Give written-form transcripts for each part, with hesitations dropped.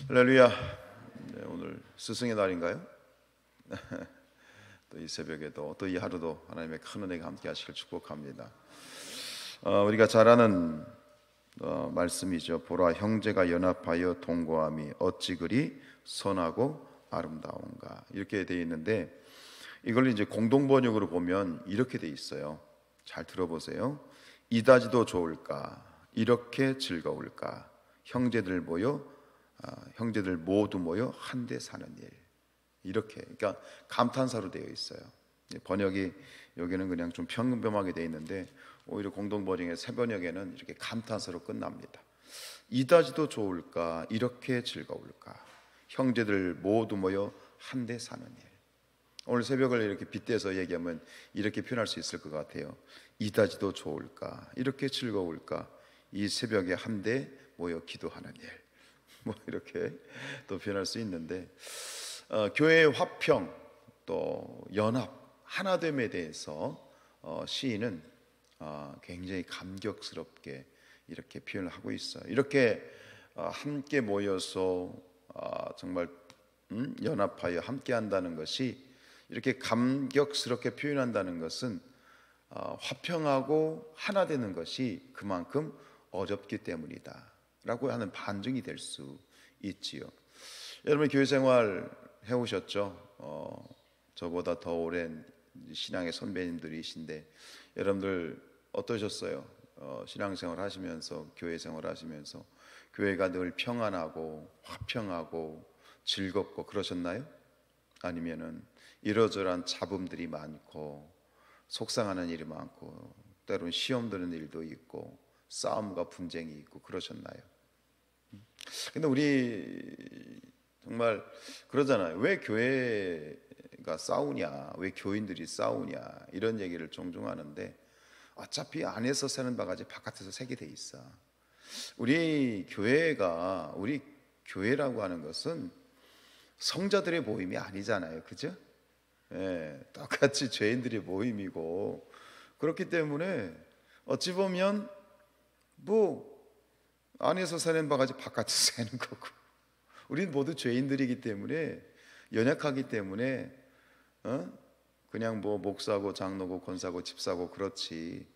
할렐루야. 네, 오늘 스승의 날인가요? 또 이 새벽에도 또 이 하루도 하나님의 큰 은혜가 함께 하시길 축복합니다. 우리가 잘 아는 말씀이죠. 보라, 형제가 연합하여 동거함이 어찌 그리 선하고 아름다운가, 이렇게 되어 있는데, 이걸 이제 공동 번역으로 보면 이렇게 되어 있어요. 잘 들어보세요. 이다지도 좋을까, 이렇게 즐거울까, 형제들 모두 모여 한데 사는 일. 이렇게, 그러니까 감탄사로 되어 있어요. 번역이 여기는 그냥 좀 평범하게 되어 있는데, 오히려 공동 번역의 새 번역에는 이렇게 감탄사로 끝납니다. 이다지도 좋을까, 이렇게 즐거울까, 형제들 모두 모여 한데 사는 일. 오늘 새벽을 이렇게 빗대서 얘기하면 이렇게 표현할 수 있을 것 같아요. 이다지도 좋을까, 이렇게 즐거울까, 이 새벽에 한데 모여 기도하는 일. 이렇게 또 표현할 수 있는데, 교회의 화평, 또 연합, 하나됨에 대해서 시인은 굉장히 감격스럽게 이렇게 표현을 하고 있어요. 이렇게 함께 모여서 정말 연합하여 함께 한다는 것이, 이렇게 감격스럽게 표현한다는 것은 화평하고 하나 되는 것이 그만큼 어렵기 때문이다 라고 하는 반증이 될 수 있지요. 여러분 교회 생활 해오셨죠? 저보다 더 오랜 신앙의 선배님들이신데, 여러분들 어떠셨어요? 신앙생활 하시면서, 교회 생활 하시면서 교회가 늘 평안하고 화평하고 즐겁고 그러셨나요? 아니면은 이러저러한 잡음들이 많고 속상하는 일이 많고 때로는 시험 드는 일도 있고 싸움과 분쟁이 있고 그러셨나요? 근데 우리 정말 그러잖아요. 왜 교회가 싸우냐, 왜 교인들이 싸우냐, 이런 얘기를 종종 하는데, 어차피 안에서 새는 바가지 바깥에서 새게 돼 있어. 우리 교회라고 하는 것은 성자들의 모임이 아니잖아요, 그죠? 예, 똑같이 죄인들의 모임이고, 그렇기 때문에 어찌 보면 안에서 새는 바가지 바깥에서 새는 거고, 우린 모두 죄인들이기 때문에, 연약하기 때문에 그냥 목사고 장로고 권사고 집사고 그렇지,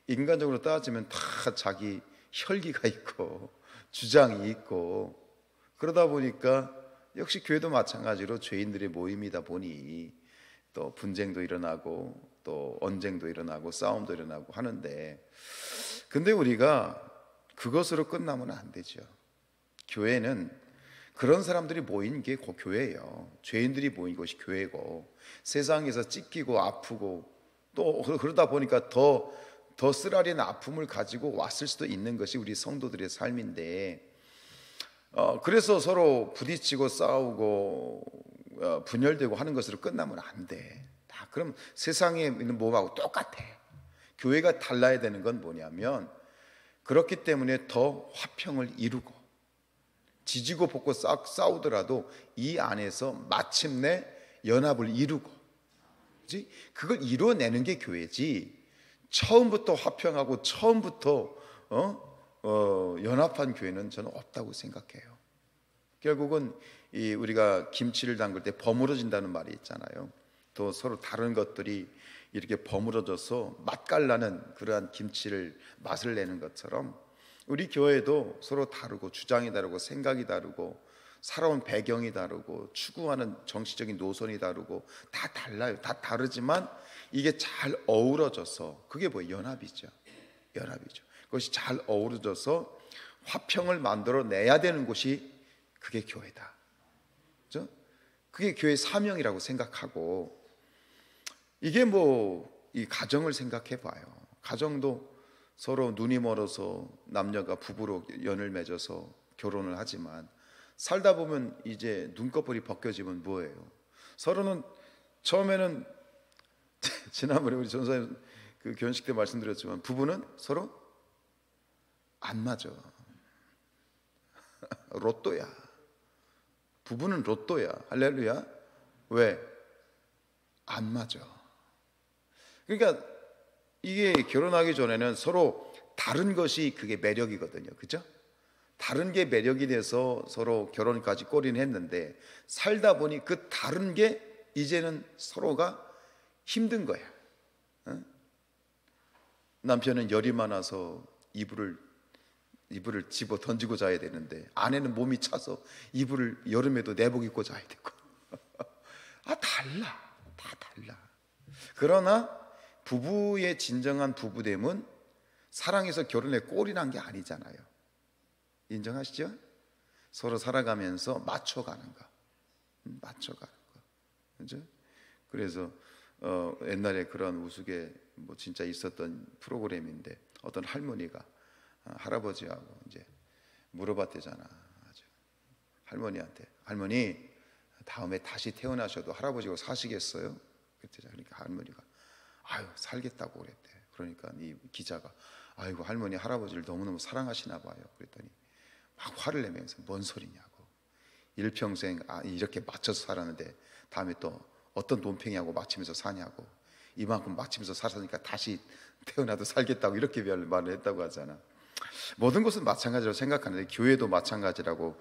인간적으로 따지면 다 자기 혈기가 있고 주장이 있고, 그러다 보니까 역시 교회도 마찬가지로 죄인들의 모임이다 보니 또 분쟁도 일어나고 또 언쟁도 일어나고 싸움도 일어나고 하는데, 근데 우리가 그것으로 끝나면 안 되죠. 교회는 그런 사람들이 모인 게 교회예요. 죄인들이 모인 것이 교회고, 세상에서 찢기고 아프고 또 그러다 보니까 더 쓰라린 아픔을 가지고 왔을 수도 있는 것이 우리 성도들의 삶인데, 그래서 서로 부딪히고 싸우고 분열되고 하는 것으로 끝나면 안 돼. 다 그럼 세상에 있는 몸하고 똑같아. 교회가 달라야 되는 건 뭐냐면, 그렇기 때문에 더 화평을 이루고, 지지고 볶고 싸우더라도 이 안에서 마침내 연합을 이루고, 그치? 그걸 이루어내는 게 교회지, 처음부터 화평하고 처음부터 연합한 교회는 저는 없다고 생각해요. 결국은 우리가 김치를 담글 때 버무러진다는 말이 있잖아요. 또 서로 다른 것들이 이렇게 버무러져서 맛깔나는 그러한 김치를 맛을 내는 것처럼, 우리 교회도 서로 다르고 주장이 다르고 생각이 다르고 살아온 배경이 다르고 추구하는 정치적인 노선이 다르고 다 달라요. 다 다르지만 이게 잘 어우러져서, 그게 연합이죠. 연합이죠. 그것이 잘 어우러져서 화평을 만들어내야 되는 곳이, 그게 교회다. 그렇죠? 그게 교회의 사명이라고 생각하고, 이게 이 가정을 생각해 봐요. 가정도 서로 눈이 멀어서 남녀가 부부로 연을 맺어서 결혼을 하지만, 살다 보면 이제 눈꺼풀이 벗겨지면 뭐예요? 서로는 처음에는 지난번에 우리 전사님 그 결혼식 때 말씀드렸지만, 부부는 서로 안 맞아. 로또야. 부부는 로또야. 할렐루야. 왜? 안 맞아. 그러니까 이게 결혼하기 전에는 서로 다른 것이 그게 매력이거든요. 그죠? 다른 게 매력이 돼서 서로 결혼까지 꼬리는 했는데 살다 보니 그 다른 게 이제는 서로가 힘든 거야. 남편은 열이 많아서 이불을 집어 던지고 자야 되는데 아내는 몸이 차서 이불을 여름에도 내복 입고 자야 되고 다 달라. 그러나 부부의 진정한 부부됨은 사랑해서 결혼에 꼴이 난 게 아니잖아요. 인정하시죠? 서로 살아가면서 맞춰가는 거. 그죠? 그래서 옛날에 그런 우스개 뭐 진짜 있었던 프로그램인데 어떤 할머니가 할아버지하고 이제 물어봤대잖아. 할머니한테, 할머니 다음에 다시 태어나셔도 할아버지하고 사시겠어요? 그랬대잖아. 그러니까 할머니가 아유 살겠다고 그랬대. 그러니까 이 기자가 아이고 할머니 할아버지를 너무너무 사랑하시나 봐요. 그랬더니 막 화를 내면서 뭔 소리냐고, 일평생 이렇게 맞춰서 살았는데 다음에 또 어떤 논팽이하고 맞추면서 사냐고, 이만큼 맞추면서 살았으니까 다시 태어나도 살겠다고 이렇게 말을 했다고 하잖아. 모든 것은 마찬가지로 생각하는데 교회도 마찬가지라고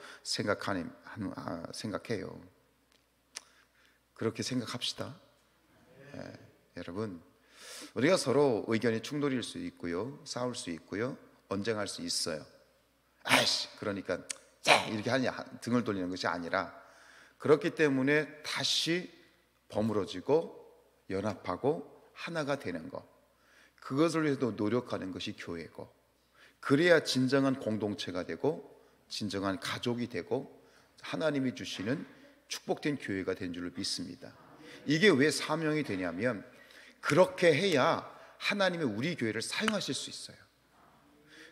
생각해요. 그렇게 생각합시다. 여러분, 우리가 서로 의견이 충돌일 수 있고요, 싸울 수 있고요, 언쟁할 수 있어요. 아이씨 그러니까 자 이렇게 하냐 등을 돌리는 것이 아니라 그렇기 때문에 다시 버무러지고 연합하고 하나가 되는 것, 그것을 위해서 노력하는 것이 교회고, 그래야 진정한 공동체가 되고 진정한 가족이 되고 하나님이 주시는 축복된 교회가 된 줄로 믿습니다. 이게 왜 사명이 되냐면 그렇게 해야 하나님이 우리 교회를 사용하실 수 있어요.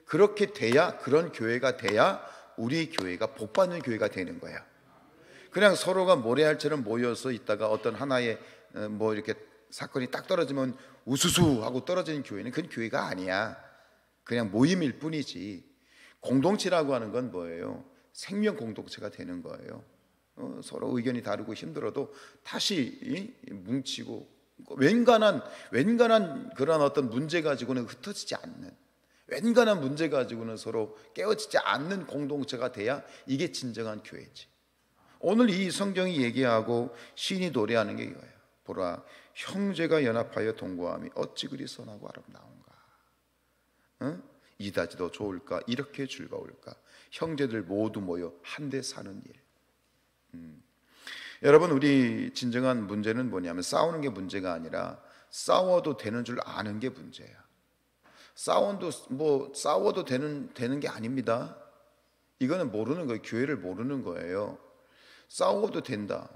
그렇게 돼야, 그런 교회가 돼야 우리 교회가 복받는 교회가 되는 거야. 그냥 서로가 모래알처럼 모여서 있다가 어떤 하나의 뭐 이렇게 사건이 딱 떨어지면 우수수 하고 떨어지는 교회는 그건 교회가 아니야. 그냥 모임일 뿐이지. 공동체라고 하는 건 뭐예요? 생명 공동체가 되는 거예요. 서로 의견이 다르고 힘들어도 다시 뭉치고 웬간한 그런 어떤 문제 가지고는 흩어지지 않는, 웬간한 문제 가지고는 서로 깨어지지 않는 공동체가 돼야 이게 진정한 교회지. 오늘 이 성경이 얘기하고 시인이 노래하는 게 이거예요. 보라 형제가 연합하여 동거함이 어찌 그리 선하고 아름다운가. 이다지도 좋을까, 이렇게 즐거울까. 형제들 모두 모여 한데 사는 일. 여러분, 우리 진정한 문제는 뭐냐면 싸우는 게 문제가 아니라 싸워도 되는 줄 아는 게 문제야. 싸워도 되는 게 아닙니다. 이거는 모르는 거예요. 교회를 모르는 거예요. 싸워도 된다,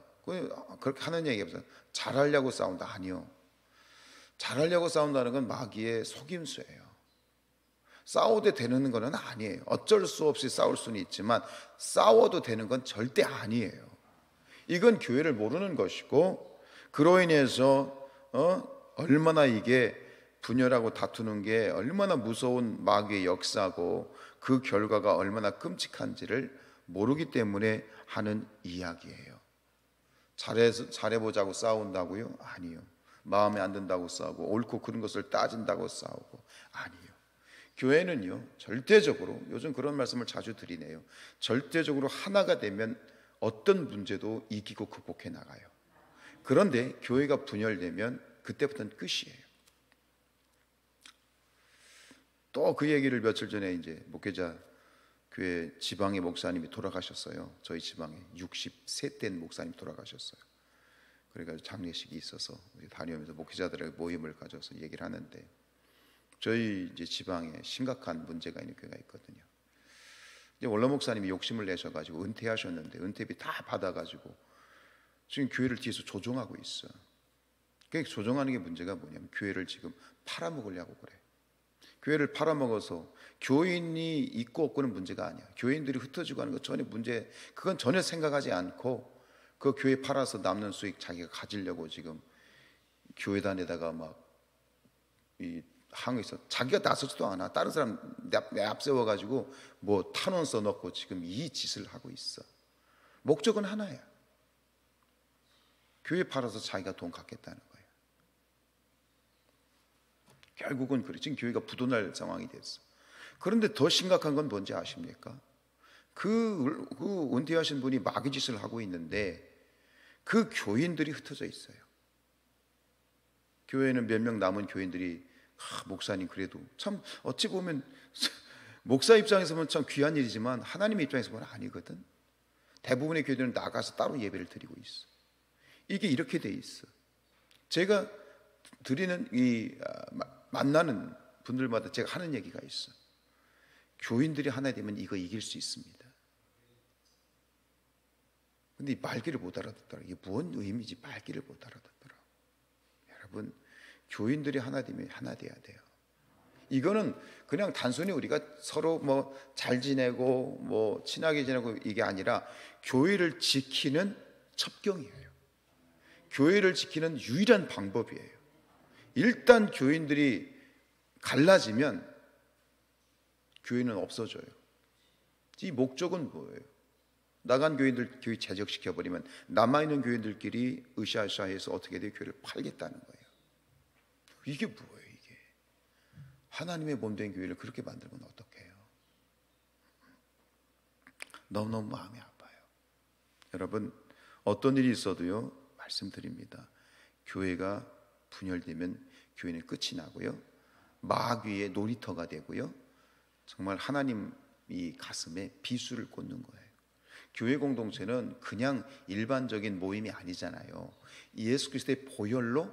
그렇게 하는 얘기가 없어요. 잘하려고 싸운다, 아니요. 잘하려고 싸운다는 건 마귀의 속임수예요. 싸워도 되는 건 아니에요. 어쩔 수 없이 싸울 수는 있지만 싸워도 되는 건 절대 아니에요. 이건 교회를 모르는 것이고, 그로 인해서 얼마나 이게 분열하고 다투는 게 얼마나 무서운 마귀의 역사고 그 결과가 얼마나 끔찍한지를 모르기 때문에 하는 이야기예요. 잘해보자고 싸운다고요? 아니요. 마음에 안 든다고 싸우고 옳고 그른 것을 따진다고 싸우고 아니요. 교회는요, 절대적으로, 요즘 그런 말씀을 자주 드리네요. 절대적으로 하나가 되면 어떤 문제도 이기고 극복해 나가요. 그런데 교회가 분열되면 그때부터는 끝이에요. 또 그 얘기를 며칠 전에 이제 목회자 교회 지방의 목사님이 돌아가셨어요. 저희 지방에 60세 된 목사님 돌아가셨어요. 그래가지고 장례식이 있어서 우리 다니면서 목회자들의 모임을 가져서 얘기를 하는데, 저희 이제 지방에 심각한 문제가 있는 교회가 있거든요. 이제 원로 목사님이 욕심을 내셔가지고 은퇴하셨는데 은퇴비 다 받아가지고 지금 교회를 뒤에서 조종하고 있어. 그 조종하는 게 문제가 뭐냐면 교회를 지금 팔아먹으려고 그래. 교회를 팔아먹어서 교인이 있고 없고는 문제가 아니야. 교인들이 흩어지고 하는 거 전혀 문제, 그건 전혀 생각하지 않고 그 교회 팔아서 남는 수익 자기가 가지려고 지금 교회단에다가 막 이 항의해서 자기가 나서지도 않아. 다른 사람 내 앞세워가지고 뭐 탄원 써놓고 지금 이 짓을 하고 있어. 목적은 하나야. 교회 팔아서 자기가 돈 갖겠다는 거예요. 결국은 그래. 지금 교회가 부도날 상황이 됐어. 그런데 더 심각한 건 뭔지 아십니까? 그 은퇴하신 분이 마귀 짓을 하고 있는데 그 교인들이 흩어져 있어요. 교회는 몇 명 남은 교인들이 목사님 그래도 참 어찌 보면 목사 입장에서 보면 참 귀한 일이지만 하나님의 입장에서 보면 아니거든. 대부분의 교회들은 나가서 따로 예배를 드리고 있어. 이게 이렇게 돼 있어. 제가 드리는 만나는 분들마다 제가 하는 얘기가 있어. 교인들이 하나 되면 이거 이길 수 있습니다. 근데 이 말귀를 못 알아듣더라. 이게 뭔 의미인지 말귀를 못 알아듣더라. 여러분, 교인들이 하나 되면 하나 돼야 돼요. 이거는 그냥 단순히 우리가 서로 뭐 잘 지내고 뭐 친하게 지내고 이게 아니라 교회를 지키는 첩경이에요. 교회를 지키는 유일한 방법이에요. 일단 교인들이 갈라지면 교회는 없어져요. 이 목적은 뭐예요? 나간 교인들 교회 제적시켜버리면 남아있는 교인들끼리 으쌰으쌰해서 어떻게 돼? 교회를 팔겠다는 거예요. 이게 뭐예요 이게? 하나님의 몸된 교회를 그렇게 만들면 어떡해요? 너무너무 마음이 아파요. 여러분, 어떤 일이 있어도요, 말씀드립니다. 교회가 분열되면 교회는 끝이 나고요, 마귀의 놀이터가 되고요, 정말 하나님 이 가슴에 비수를 꽂는 거예요. 교회 공동체는 그냥 일반적인 모임이 아니잖아요. 예수 그리스도의 보혈로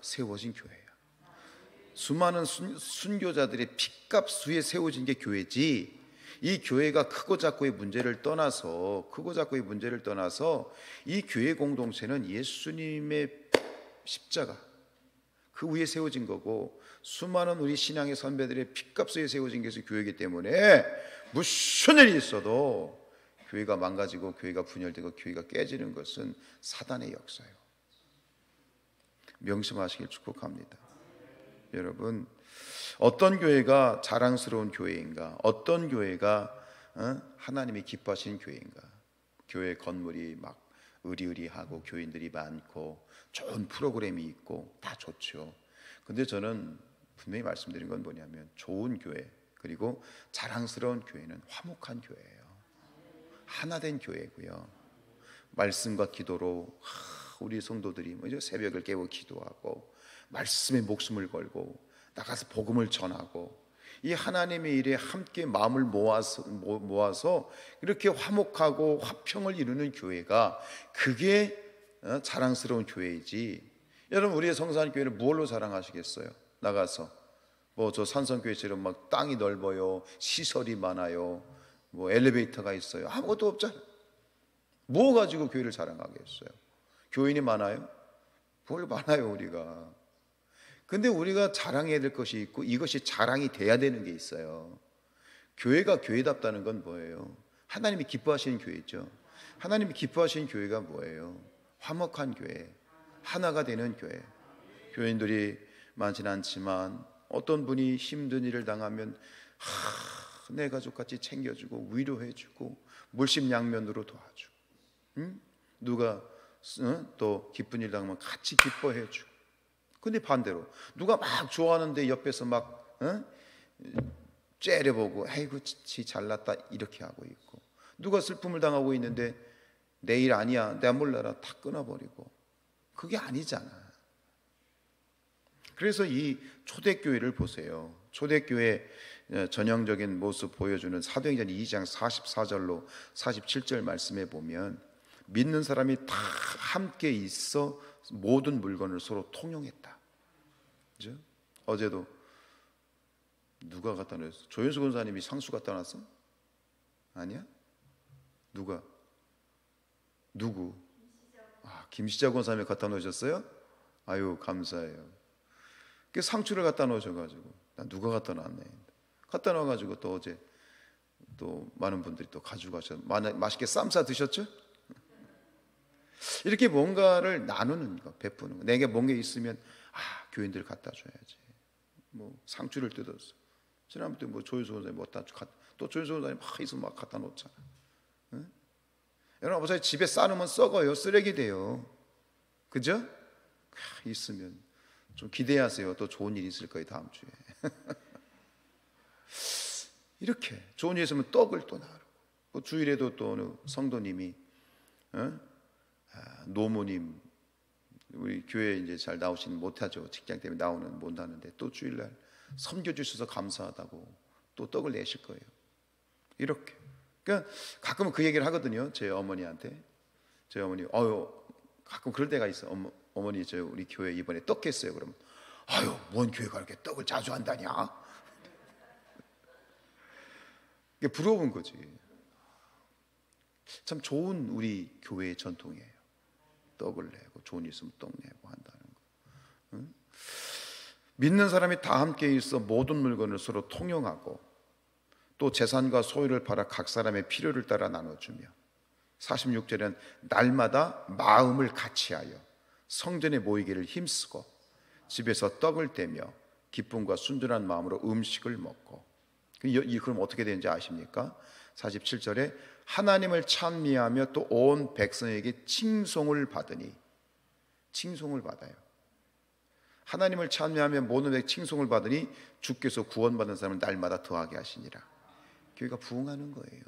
세워진 교회예요. 수많은 순교자들의 핏값 수에 세워진 게 교회지, 이 교회가 크고 작고의 문제를 떠나서 이 교회 공동체는 예수님의 십자가 그 위에 세워진 거고, 수많은 우리 신앙의 선배들의 핏값에 세워진 것이 교회이기 때문에 무슨 일이 있어도 교회가 망가지고 교회가 분열되고 교회가 깨지는 것은 사단의 역사예요. 명심하시길 축복합니다. 여러분, 어떤 교회가 자랑스러운 교회인가? 어떤 교회가 하나님이 기뻐하시는 교회인가? 교회 건물이 막 으리으리하고 교인들이 많고 좋은 프로그램이 있고 다 좋죠. 근데 저는 분명히 말씀드린 건 뭐냐면, 좋은 교회 그리고 자랑스러운 교회는 화목한 교회예요. 하나된 교회고요. 말씀과 기도로 우리 성도들이 먼저 새벽을 깨고 기도하고 말씀에 목숨을 걸고 나가서 복음을 전하고 이 하나님의 일에 함께 마음을 모아서 이렇게 화목하고 화평을 이루는 교회가, 그게 자랑스러운 교회이지. 여러분, 우리의 성산 교회를 무엇로 자랑하시겠어요? 나가서 뭐 저 산성교회처럼 막 땅이 넓어요, 시설이 많아요, 뭐 엘리베이터가 있어요. 아무것도 없잖아요. 뭐 가지고 교회를 자랑하겠어요? 교인이 많아요? 뭘 많아요 우리가. 근데 우리가 자랑해야 될 것이 있고 이것이 자랑이 돼야 되는 게 있어요. 교회가 교회답다는 건 뭐예요? 하나님이 기뻐하시는 교회죠. 하나님이 기뻐하시는 교회가 뭐예요? 화목한 교회, 하나가 되는 교회. 교인들이 많지는 않지만 어떤 분이 힘든 일을 당하면 내 가족같이 챙겨주고 위로해주고 물심양면으로 도와주고, 누가 또 기쁜 일 당하면 같이 기뻐해주고. 근데 반대로 누가 막 좋아하는데 옆에서 막 째려보고 아이고 지 잘났다 이렇게 하고 있고, 누가 슬픔을 당하고 있는데 내 일 아니야, 내가 몰라라 다 끊어버리고. 그게 아니잖아. 그래서 이 초대교회를 보세요. 초대교회 전형적인 모습 보여주는 사도행전 2장 44절로 47절 말씀에 보면, 믿는 사람이 다 함께 있어 모든 물건을 서로 통용했다. 그죠? 어제도 누가 갖다 놨어? 조현수 권사님이 상수 갖다 놨어? 아니야? 누구? 김시자 권사님이 갖다 놓으셨어요? 아유 감사해요. 그 상추를 갖다 놓으셔가지고, 난 누가 갖다 놨네. 갖다 놔가지고 또 어제 또 많은 분들이 또 가지고 가셔서 맛있게 쌈 싸 드셨죠? 이렇게 뭔가를 나누는 거, 베푸는 거. 내게 뭔가 있으면 교인들 갖다 줘야지. 뭐 상추를 뜯었어. 지난번에 뭐 조윤수 원사님 또 조윤수 원사님 막 있으면 막 갖다 놓잖아. 응? 여러분, 어차피 집에 싸놓으면 썩어요. 쓰레기 돼요. 그죠? 있으면 좀 기대하세요. 또 좋은 일이 있을 거예요 다음 주에. 이렇게 좋은 일 있으면 떡을 또 나누고, 뭐 주일에도 또 어느 성도님이 노모님, 우리 교회 이제 잘 나오시는 못하죠. 직장 때문에 나오는 못 하는데 또 주일날 섬겨 주셔서 감사하다고 또 떡을 내실 거예요. 이렇게. 그러니까 가끔은 그 얘기를 하거든요. 제 어머니한테. 제 어머니, 가끔 그럴 때가 있어. 어머니, 저 우리 교회 이번에 떡 했어요. 그러면 뭔 교회가 이렇게 떡을 자주 한다냐? 이게 부러운 거지. 참 좋은 우리 교회의 전통이에요. 떡을 내고 좋은 일 있으면 떡 내고 한다는 거. 응? 믿는 사람이 다 함께 있어 모든 물건을 서로 통용하고 또 재산과 소유를 팔아 각 사람의 필요를 따라 나눠주며 46절에는 날마다 마음을 같이하여 성전에 모이기를 힘쓰고 집에서 떡을 떼며 기쁨과 순전한 마음으로 음식을 먹고. 그럼 어떻게 되는지 아십니까? 47절에 하나님을 찬미하며 또 온 백성에게 칭송을 받으니, 칭송을 받아요. 하나님을 찬미하며 모든 백성에게 칭송을 받으니 주께서 구원받은 사람을 날마다 더하게 하시니라. 교회가 부흥하는 거예요.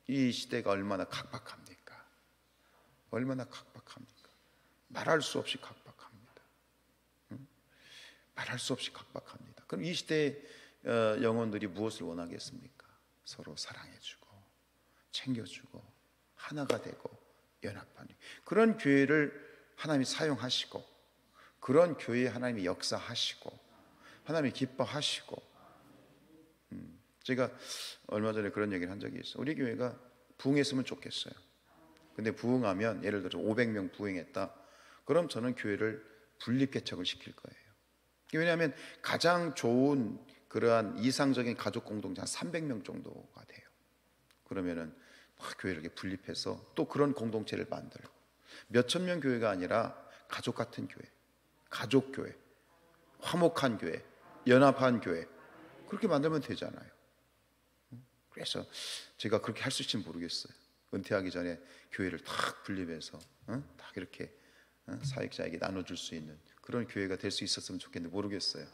이 시대가 얼마나 각박합니까? 얼마나 각박합니까? 말할 수 없이 각박합니다. 말할 수 없이 각박합니다. 그럼 이 시대의 영혼들이 무엇을 원하겠습니까? 서로 사랑해주고 챙겨주고 하나가 되고 연합하는 그런 교회를 하나님이 사용하시고, 그런 교회에 하나님이 역사하시고 하나님이 기뻐하시고. 제가 얼마 전에 그런 얘기를 한 적이 있어요. 우리 교회가 부흥했으면 좋겠어요. 근데 부흥하면, 예를 들어서 500명 부흥했다, 그럼 저는 교회를 분립개척을 시킬 거예요. 왜냐하면 가장 좋은 그러한 이상적인 가족 공동체 한 300명 정도가 돼요. 그러면은 교회를 이렇게 분립해서 또 그런 공동체를 만들고, 몇천 명 교회가 아니라 가족 같은 교회, 가족 교회, 화목한 교회, 연합한 교회, 그렇게 만들면 되잖아요. 그래서 제가 그렇게 할 수 있을지 모르겠어요. 은퇴하기 전에 교회를 탁 분립해서 딱 이렇게 사역자에게 나눠줄 수 있는 그런 교회가 될 수 있었으면 좋겠는데 모르겠어요.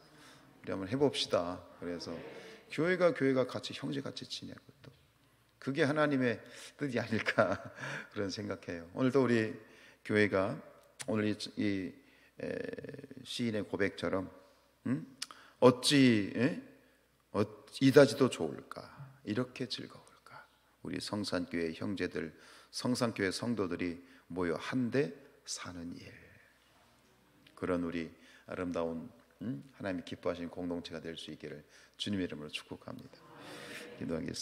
우리 한번 해봅시다. 그래서 교회가 같이 형제같이 지내고, 또 그게 하나님의 뜻이 아닐까 그런 생각해요. 오늘도 우리 교회가 오늘 이 시인의 고백처럼 어찌 이다지도 좋을까, 이렇게 즐거울까, 우리 성산교회 형제들, 성산교회 성도들이 모여 한데 사는 일, 그런 우리 아름다운 하나님이 기뻐하시는 공동체가 될 수 있기를 주님의 이름으로 축복합니다. 기도하겠습니다.